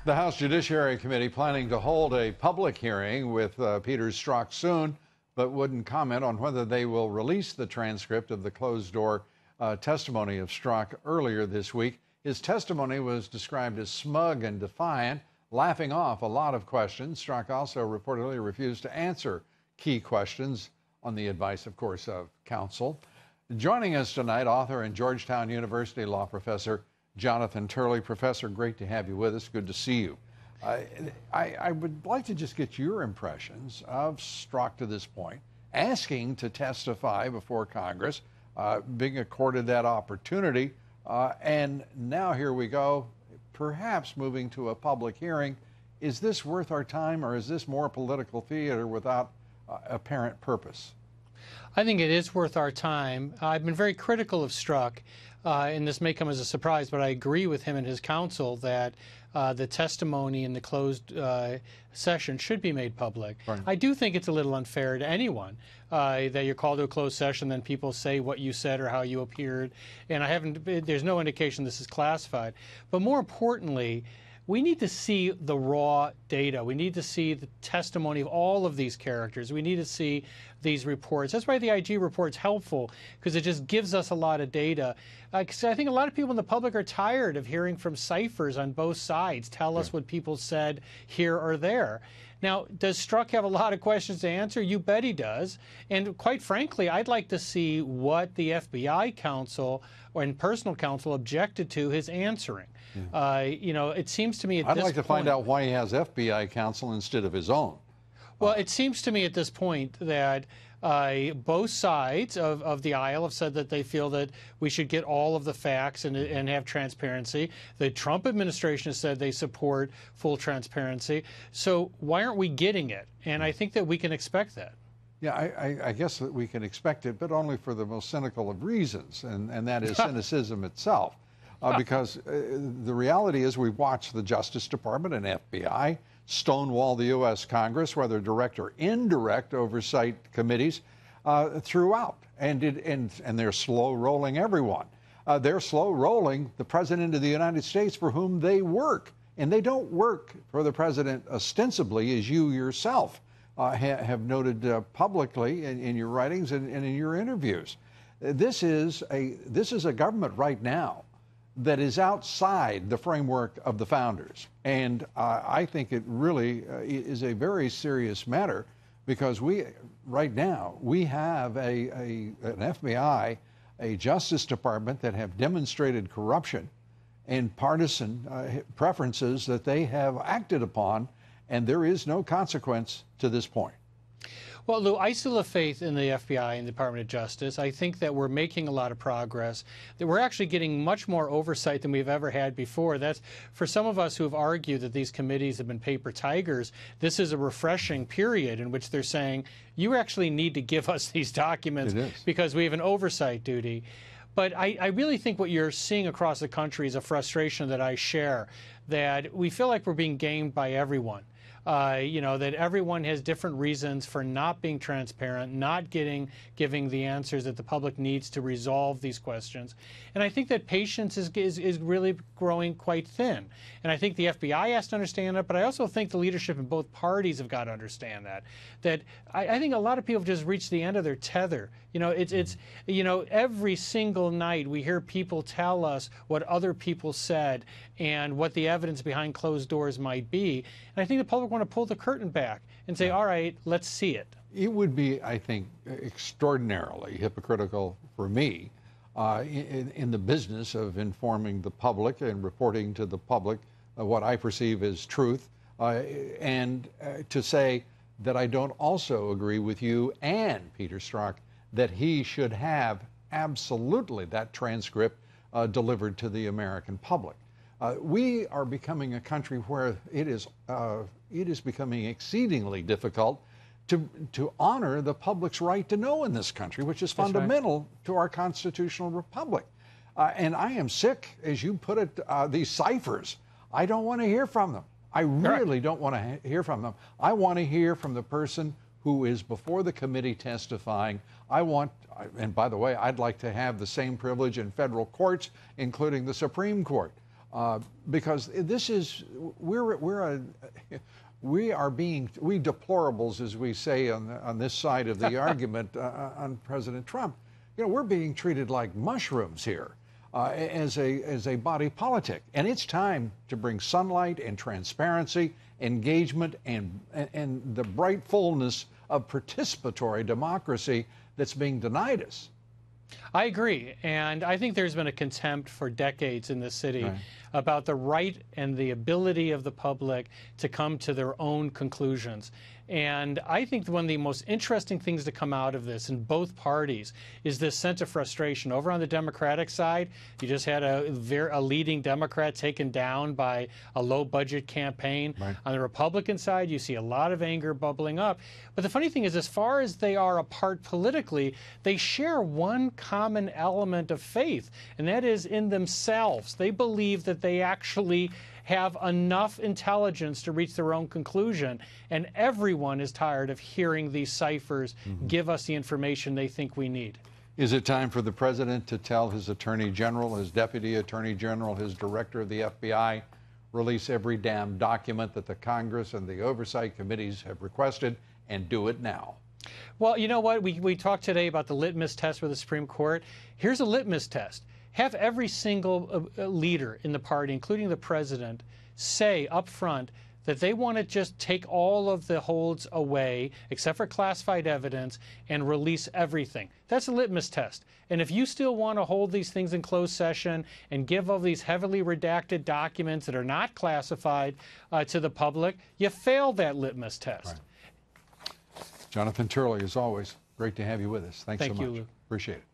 The House Judiciary Committee planning to hold a public hearing with Peter Strzok soon, but wouldn't comment on whether they will release the transcript of the closed-door testimony of Strzok earlier this week. His testimony was described as smug and defiant, laughing off a lot of questions. Strzok also reportedly refused to answer key questions on the advice, of course, of counsel. Joining us tonight, author and Georgetown University law professor Jonathan Turley. Professor, great to have you with us. Good to see you. I would like to just get your impressions of Strzok to this point, asking to testify before Congress, being accorded that opportunity, and now here we go, perhaps moving to a public hearing. Is this worth our time, or is this more political theater without apparent purpose? I think it is worth our time. I've been very critical of Strzok, and this may come as a surprise, but I agree with him and his counsel that the testimony in the closed session should be made public. Right. I do think it's a little unfair to anyone that you're called to a closed session, then people say what you said or how you appeared, and there's no indication this is classified. But more importantly, we need to see the raw data. We need to see the testimony of all of these characters. We need to see these reports. That's why the IG report's helpful, because it just gives us a lot of data. Because I think a lot of people in the public are tired of hearing from ciphers on both sides tell us what people said here or there. Now, does Strzok have a lot of questions to answer? You bet he does. And quite frankly, I'd like to see what the FBI counsel and personal counsel objected to his answering. Yeah. You know, it seems to me at this point... I'd like to find out why he has FBI counsel instead of his own. Well, it seems to me at this point that both sides of the aisle have said that they feel that we should get all of the facts and have transparency. The Trump administration has said they support full transparency. So why aren't we getting it? And I think that we can expect that. Yeah, I guess that we can expect it, but only for the most cynical of reasons, and that is cynicism itself. Because the reality is we've watched the Justice Department and FBI stonewall the U.S. Congress, whether direct or indirect oversight committees throughout, and they're slow rolling everyone. They're slow rolling the President of the United States, for whom they work, and they don't work for the President ostensibly, as you yourself have noted publicly in your writings and in your interviews. This is a government right now that is outside the framework of the founders. And I think it really is a very serious matter, because right now, we have an FBI, a Justice Department that have demonstrated corruption and partisan preferences that they have acted upon, and there is no consequence to this point. Well, Lou, I still have faith in the FBI and the Department of Justice. I think that we're making a lot of progress, that we're actually getting much more oversight than we've ever had before. That's, for some of us who have argued that these committees have been paper tigers, this is a refreshing period in which they're saying, you actually need to give us these documents because we have an oversight duty. But I really think what you're seeing across the country is a frustration that I share, that we feel like we're being gamed by everyone. You know, that everyone has different reasons for not being transparent, not giving the answers that the public needs to resolve these questions. And I think that patience is really growing quite thin. And I think the FBI has to understand that, but I also think the leadership in both parties have got to understand that. That I think a lot of people have just reached the end of their tether. You know, it's you know, every single night we hear people tell us what other people said and what the evidence behind closed doors might be. And I think the public want to pull the curtain back and say, all right, let's see it. It would be, I think, extraordinarily hypocritical for me in the business of informing the public and reporting to the public what I perceive as truth, and to say that I don't also agree with you and Peter Strzok that he should have absolutely that transcript delivered to the American public. We are becoming a country where it is becoming exceedingly difficult to honor the public's right to know in this country, which is fundamental to our constitutional republic. And I am sick, as you put it, these ciphers. I don't want to hear from them. I really don't want to hear from them. I want to hear from the person who is before the committee testifying. And by the way, I'd like to have the same privilege in federal courts, including the Supreme Court. because this is, we deplorables, as we say on this side of the argument on President Trump, you know, we're being treated like mushrooms here as a body politic. And it's time to bring sunlight and transparency, engagement, and the bright fullness of participatory democracy that's being denied us. I agree, and I think there's been a contempt for decades in this city about the right and the ability of the public to come to their own conclusions. And I think one of the most interesting things to come out of this in both parties is this sense of frustration. Over on the Democratic side, you just had a leading Democrat taken down by a low-budget campaign. Right. On the Republican side, you see a lot of anger bubbling up. But the funny thing is, as far as they are apart politically, they share one common element of faith, and that is in themselves. They believe that they actually have enough intelligence to reach their own conclusion, and everyone is tired of hearing these ciphers give us the information they think we need. Is it time for the president to tell his attorney general, his deputy attorney general, his director of the FBI, release every damn document that the Congress and the oversight committees have requested, and do it now? Well, you know what? We talked today about the litmus test for the Supreme Court. Here's a litmus test. Have every single leader in the party, including the president, say up front that they want to just take all of the holds away, except for classified evidence, and release everything. That's a litmus test. And if you still want to hold these things in closed session and give all these heavily redacted documents that are not classified to the public, you failed that litmus test. Right. Jonathan Turley, as always, great to have you with us. Thanks so much. Thank you, Lou. Appreciate it.